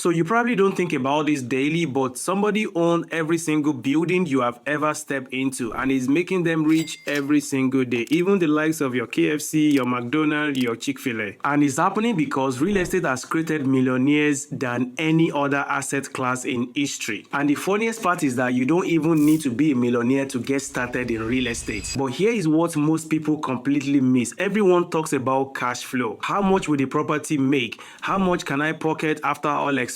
So you probably don't think about this daily, but somebody owns every single building you have ever stepped into and is making them rich every single day, even the likes of your KFC, your McDonald's, your Chick-fil-A. And it's happening because real estate has created millionaires than any other asset class in history. And the funniest part is that you don't even need to be a millionaire to get started in real estate. But here is what most people completely miss. Everyone talks about cash flow. How much will the property make? How much can I pocket after all expenses?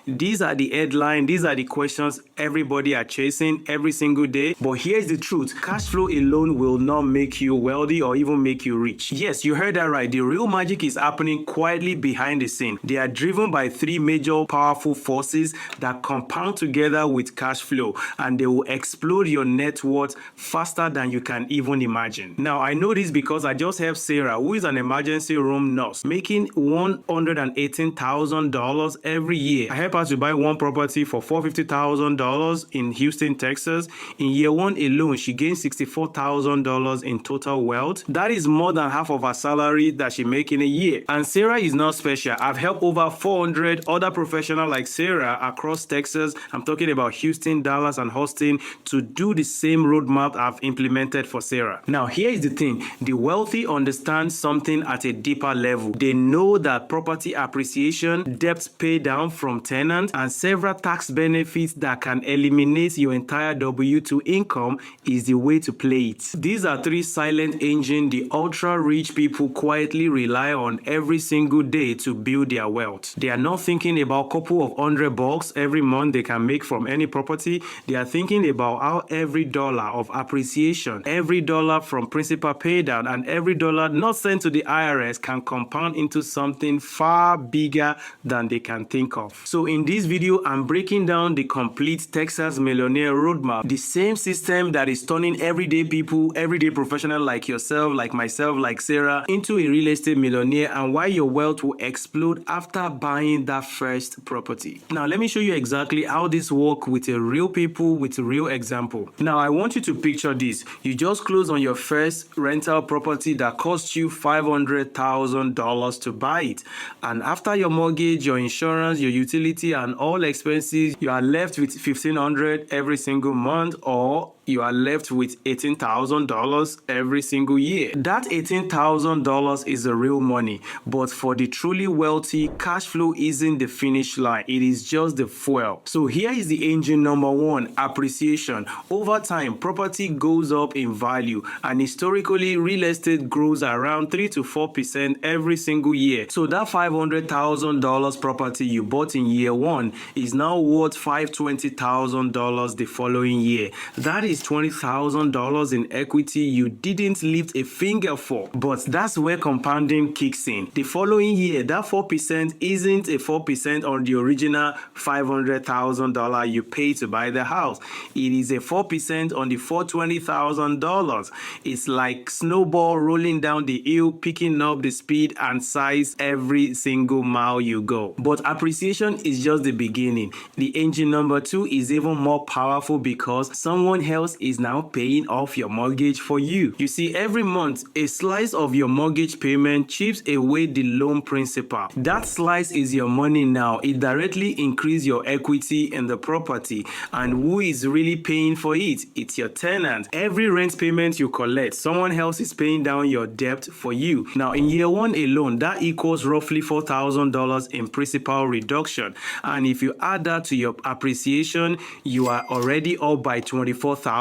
These are the headline. These are the questions everybody are chasing every single day. But here's the truth. Cash flow alone will not make you wealthy or even make you rich. Yes, you heard that right. The real magic is happening quietly behind the scene. They are driven by three major powerful forces that compound together with cash flow, and they will explode your net worth faster than you can even imagine. Now, I know this because I just helped Sarah, who is an emergency room nurse, making $118,000 every year. I help her to buy one property for $450,000 in Houston, Texas. In year one alone, she gained $64,000 in total wealth. That is more than half of her salary that she makes in a year. And Sarah is not special. I've helped over 400 other professionals like Sarah across Texas. I'm talking about Houston, Dallas, and Austin to do the same roadmap I've implemented for Sarah. Now, here is the thing. The wealthy understand something at a deeper level. They know that property appreciation, debt pay down from tenants, and several tax benefits that can eliminate your entire W-2 income is the way to play it. These are three silent engines the ultra-rich people quietly rely on every single day to build their wealth. They are not thinking about a couple of $100 every month they can make from any property. They are thinking about how every dollar of appreciation, every dollar from principal pay down, and every dollar not sent to the IRS can compound into something far bigger than they can think of. So in this video, I'm breaking down the complete Texas millionaire roadmap, the same system that is turning everyday people, everyday professionals like yourself, like myself, like Sarah, into a real estate millionaire, and why your wealth will explode after buying that first property. Now, let me show you exactly how this works with a real people, with a real example. Now, I want you to picture this. You just close on your first rental property that cost you $500,000 to buy it. And after your mortgage, your insurance, your utility, and all expenses, you are left with $1,500 every single month, or you are left with $18,000 every single year. That $18,000 is the real money, but for the truly wealthy, cash flow isn't the finish line. It is just the fuel. So here is the engine number one, appreciation. Over time, property goes up in value, and historically, real estate grows around 3 to 4% every single year. So that $500,000 property you bought in year one is now worth $520,000 the following year. That is $20,000 in equity you didn't lift a finger for. But that's where compounding kicks in. The following year, that 4% isn't a 4% on the original $500,000 you paid to buy the house. It is a 4% on the $420,000. It's like snowball rolling down the hill, picking up the speed and size every single mile you go. But appreciation is just the beginning. The engine number two is even more powerful because someone else is now paying off your mortgage for you. You see, every month, a slice of your mortgage payment chips away the loan principal. That slice is your money now. It directly increases your equity in the property. And who is really paying for it? It's your tenant. Every rent payment you collect, someone else is paying down your debt for you. Now, in year one alone, that equals roughly $4,000 in principal reduction. And if you add that to your appreciation, you are already up by $24,000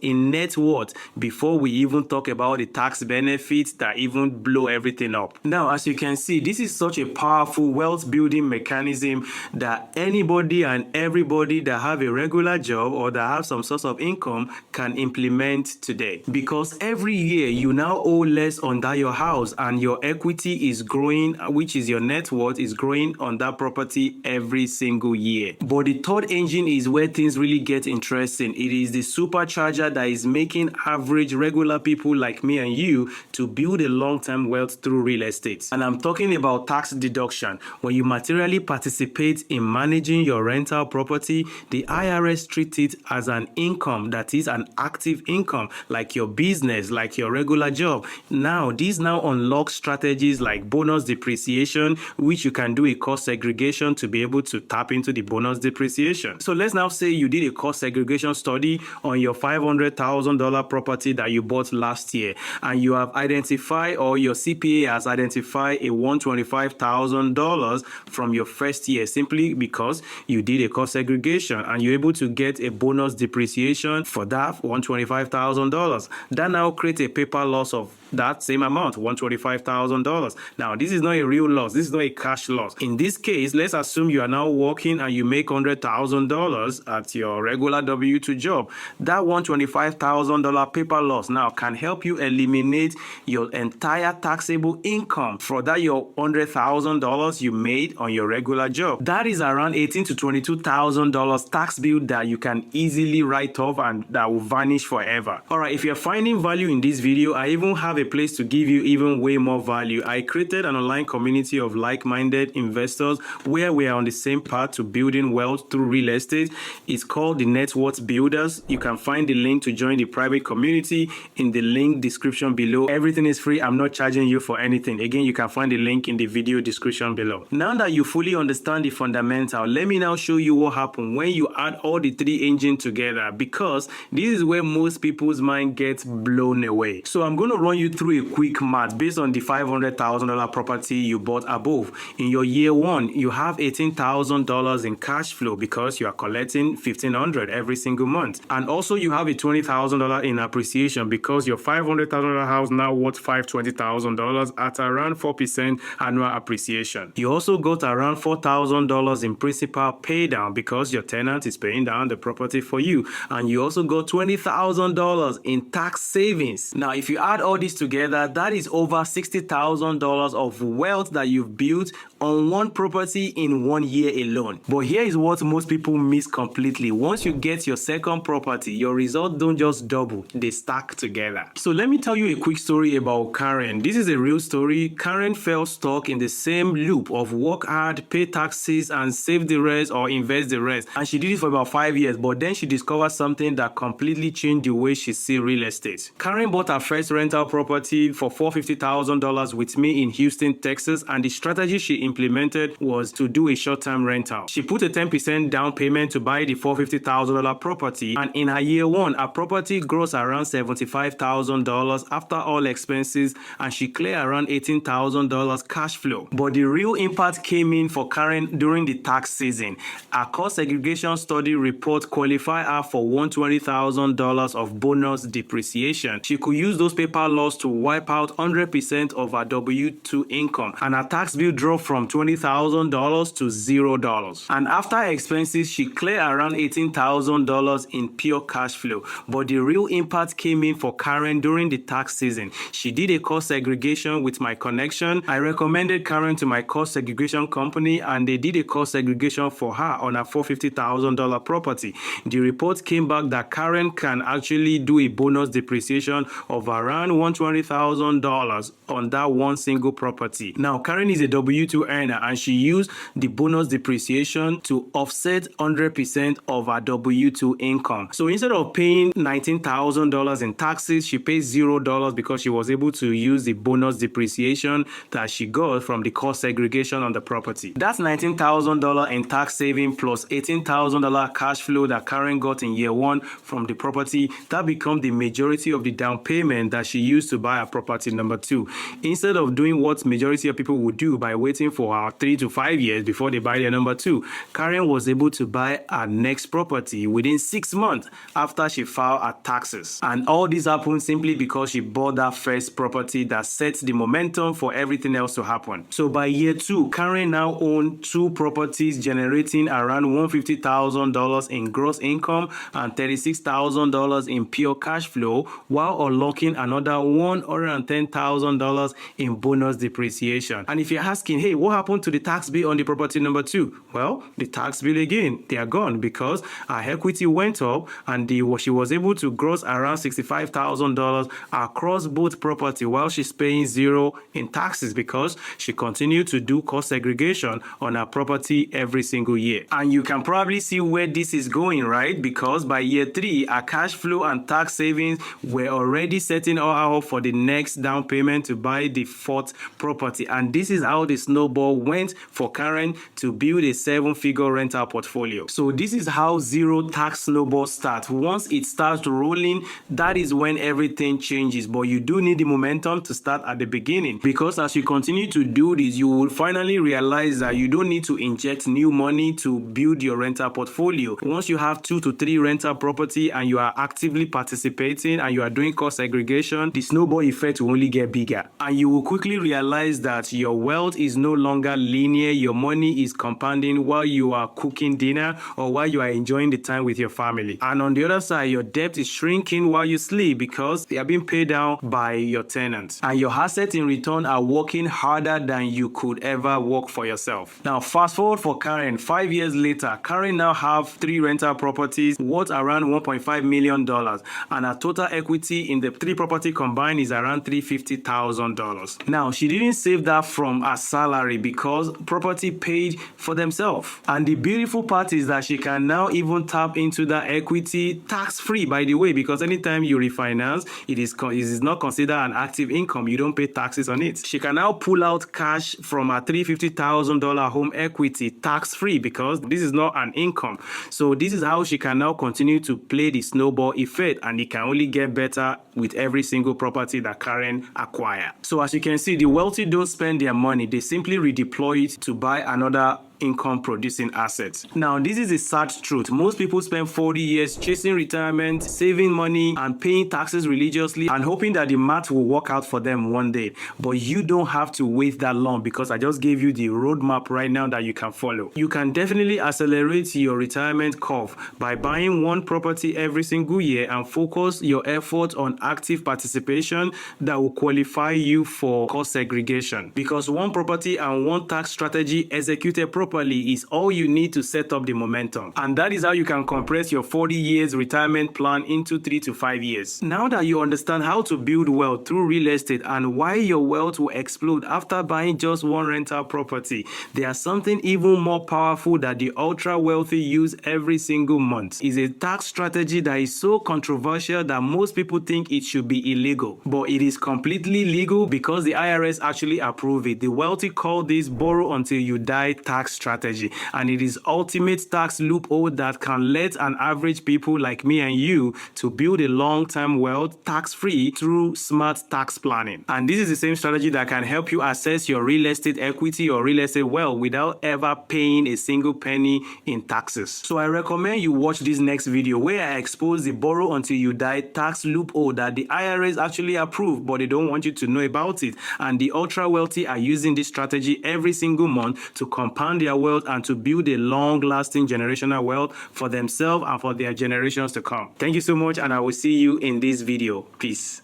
in net worth before we even talk about the tax benefits that even blow everything up. Now, as you can see, this is such a powerful wealth building mechanism that anybody and everybody that have a regular job or that have some source of income can implement today. Because every year you now owe less on that your house, and your equity is growing, which is your net worth is growing on that property every single year. But the third engine is where things really get interesting. It is the the supercharger that is making average regular people like me and you to build a long-term wealth through real estate. And I'm talking about tax deduction. When you materially participate in managing your rental property, the IRS treats it as an income that is an active income, like your business, like your regular job. Now, these now unlock strategies like bonus depreciation, which you can do a cost segregation to be able to tap into the bonus depreciation. So let's now say you did a cost segregation study on your $500,000 property that you bought last year, and you have identified, or your CPA has identified, a $125,000 from your first year simply because you did a cost segregation and you're able to get a bonus depreciation for that $125,000. That now creates a paper loss of that same amount, $125,000. Now, this is not a real loss. This is not a cash loss. In this case, let's assume you are now working and you make $100,000 at your regular W-2 job. That $125,000 paper loss now can help you eliminate your entire taxable income for that your $100,000 you made on your regular job. That is around $18,000 to $22,000 tax bill that you can easily write off and that will vanish forever. All right, if you're finding value in this video, I even have a place to give you even way more value. I created an online community of like-minded investors where we are on the same path to building wealth through real estate. It's called the Net Worth Builders. You can find the link to join the private community in the link description below. Everything is free. I'm not charging you for anything. Again, you can find the link in the video description below. Now that you fully understand the fundamental, let me now show you what happens when you add all the three engines together, because this is where most people's mind gets blown away. So I'm going to run you through a quick math based on the $500,000 property you bought above. In your year one, you have $18,000 in cash flow because you are collecting $1,500 every single month. And also you have a $20,000 in appreciation because your $500,000 house now worth $520,000 at around 4% annual appreciation. You also got around $4,000 in principal pay down because your tenant is paying down the property for you. And you also got $20,000 in tax savings. Now, if you add all this together, that is over $60,000 of wealth that you've built on one property in 1 year alone. But here is what most people miss completely. Once you get your second property, your results don't just double, they stack together. So let me tell you a quick story about Karen. This is a real story. Karen fell stuck in the same loop of work hard, pay taxes, and save the rest or invest the rest. And she did it for about 5 years, but then she discovered something that completely changed the way she sees real estate. Karen bought her first rental property for $450,000 with me in Houston, Texas, and the strategy she implemented was to do a short-term rental. She put a 10% down payment to buy the $450,000 property, and in her year one, her property grossed around $75,000 after all expenses, and she cleared around $18,000 cash flow. But the real impact came in for Karen during the tax season. Her cost segregation study report qualified her for $120,000 of bonus depreciation. She could use those paper laws to wipe out 100% of her W-2 income, and her tax bill dropped from $20,000 to $0. And after expenses, she cleared around $18,000 in pure cash flow. But the real impact came in for Karen during the tax season. She did a cost segregation with my connection. I recommended Karen to my cost segregation company, and they did a cost segregation for her on a $450,000 property. The report came back that Karen can actually do a bonus depreciation of around $120,000 on that one single property. Now, Karen is a W-2 earner, and she used the bonus depreciation to offset 100% of her W-2 income. So instead of paying $19,000 in taxes, she pays $0 because she was able to use the bonus depreciation that she got from the cost segregation on the property. That's $19,000 in tax saving plus $18,000 cash flow that Karen got in year one from the property. That becomes the majority of the down payment that she used to buy a property number two. Instead of doing what majority of people would do by waiting for 3 to 5 years before they buy their number two, Karen was able to buy her next property within 6 months after she filed her taxes. And all this happened simply because she bought that first property that sets the momentum for everything else to happen. So by year two, Karen now owns 2 properties generating around $150,000 in gross income and $36,000 in pure cash flow, while unlocking another $110,000 in bonus depreciation. And if you're asking, hey, what happened to the tax bill on the property number 2? Well, the tax bill again, they are gone because her equity went up and she was able to gross around $65,000 across both property while she's paying zero in taxes because she continued to do cost segregation on her property every single year. And you can probably see where this is going, right? Because by year 3, her cash flow and tax savings were already setting her up for the next down payment to buy the 4th property. And this is how the snowball went for Karen to build a 7-figure rental portfolio. So this is how zero tax snowball starts. Once it starts rolling, that is when everything changes. But you do need the momentum to start at the beginning, because as you continue to do this, you will finally realize that you don't need to inject new money to build your rental portfolio. Once you have 2 to 3 rental property and you are actively participating and you are doing cost segregation, the snowball effect will only get bigger. And you will quickly realize that your wealth is no longer linear. Your money is compounding while you are cooking dinner or while you are enjoying the time with your family. And on the other side, your debt is shrinking while you sleep because they are being paid down by your tenants. And your assets in return are working harder than you could ever work for yourself. Now, fast forward for Karen. 5 years later, Karen now have 3 rental properties worth around $1.5 million. And her total equity in the 3 property combined is around $350,000. Now, she didn't save that from her salary because property paid for themselves. And the beautiful part is that she can now even tap into that equity tax-free, by the way, because anytime you refinance, it is not considered an active income. You don't pay taxes on it. She can now pull out cash from her $350,000 home equity tax-free because this is not an income. So this is how she can now continue to play the snowball effect, and it can only get better with every single property that Karen acquires. So as you can see, the wealthy don't spend their money. They simply redeploy it to buy another income producing assets. Now, this is a sad truth. Most people spend 40 years chasing retirement, saving money and paying taxes religiously and hoping that the math will work out for them one day. But you don't have to wait that long because I just gave you the roadmap right now that you can follow. You can definitely accelerate your retirement curve by buying 1 property every single year and focus your effort on active participation that will qualify you for cost segregation. Because 1 property and 1 tax strategy executed properly is all you need to set up the momentum. And that is how you can compress your 40 years retirement plan into 3 to 5 years. Now that you understand how to build wealth through real estate and why your wealth will explode after buying just 1 rental property, there's something even more powerful that the ultra wealthy use every single month. It's a tax strategy that is so controversial that most people think it should be illegal. But it is completely legal because the IRS actually approve it. The wealthy call this borrow until you die tax strategy, and it is ultimate tax loophole that can let an average people like me and you to build a long-term wealth tax-free through smart tax planning. And this is the same strategy that can help you access your real estate equity or real estate wealth without ever paying a single penny in taxes. So I recommend you watch this next video where I expose the borrow until you die tax loophole that the IRS actually approve, but they don't want you to know about it. And the ultra wealthy are using this strategy every single month to compound their wealth and to build a long-lasting generational wealth for themselves and for their generations to come. Thank you so much, and I will see you in this video. Peace.